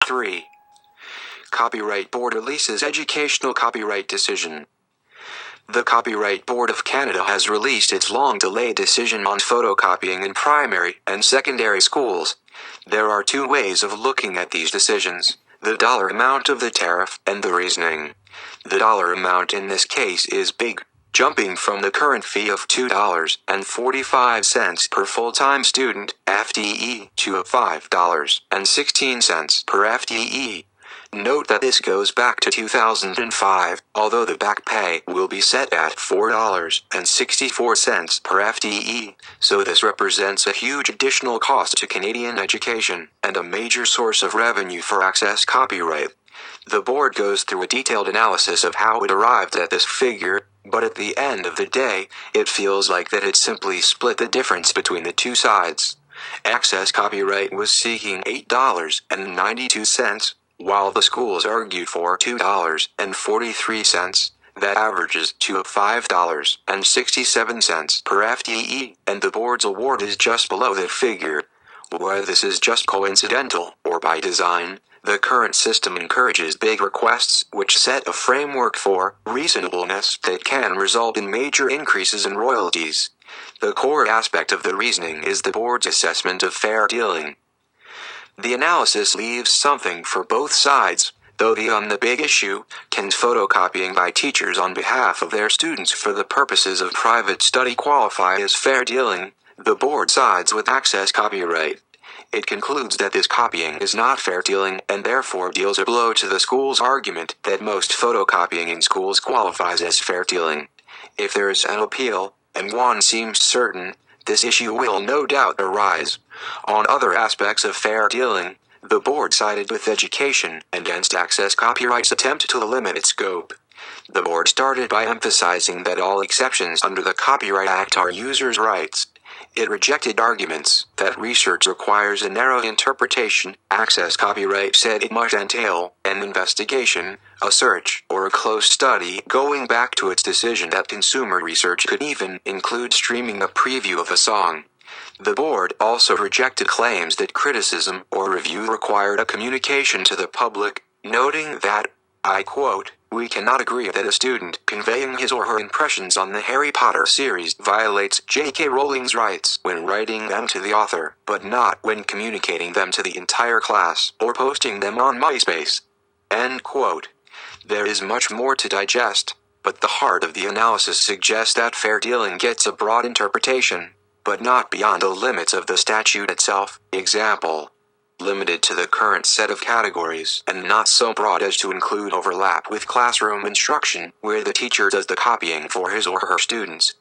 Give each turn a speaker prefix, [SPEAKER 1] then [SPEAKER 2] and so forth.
[SPEAKER 1] 3. Copyright Board releases educational copyright decision. The Copyright Board of Canada has released its long-delayed decision on photocopying in primary and secondary schools. There are two ways of looking at these decisions: the dollar amount of the tariff and the reasoning. The dollar amount in this case is big, jumping from the current fee of $2.45 per full-time student FTE to $5.16 per FTE. Note that this goes back to 2005, although the back pay will be set at $4.64 per FTE, so this represents a huge additional cost to Canadian education, and a major source of revenue for Access Copyright. The board goes through a detailed analysis of how it arrived at this figure, but at the end of the day, it feels like that it simply split the difference between the two sides. Access Copyright was seeking $8.92, while the schools argued for $2.43, that averages to $5.67 per FTE, and the board's award is just below that figure. Whether this is just coincidental or by design, the current system encourages big requests which set a framework for reasonableness that can result in major increases in royalties. The core aspect of the reasoning is the board's assessment of fair dealing. The analysis leaves something for both sides, though on the big issue, can photocopying by teachers on behalf of their students for the purposes of private study qualify as fair dealing? The board sides with Access Copyright. It concludes that this copying is not fair dealing and therefore deals a blow to the school's argument that most photocopying in schools qualifies as fair dealing. If there is an appeal, and one seems certain, this issue will no doubt arise. On other aspects of fair dealing, the board sided with education against Access Copyright's attempt to limit its scope. The board started by emphasizing that all exceptions under the Copyright Act are users' rights. It rejected arguments that research requires a narrow interpretation. Access Copyright said it must entail an investigation, a search, or a close study, going back to its decision that consumer research could even include streaming a preview of a song. The board also rejected claims that criticism or review required a communication to the public, noting that, I quote, "We cannot agree that a student conveying his or her impressions on the Harry Potter series violates J.K. Rowling's rights when writing them to the author, but not when communicating them to the entire class or posting them on MySpace." End quote. There is much more to digest, but the heart of the analysis suggests that fair dealing gets a broad interpretation, but not beyond the limits of the statute itself. Example: limited to the current set of categories and not so broad as to include overlap with classroom instruction, where the teacher does the copying for his or her students.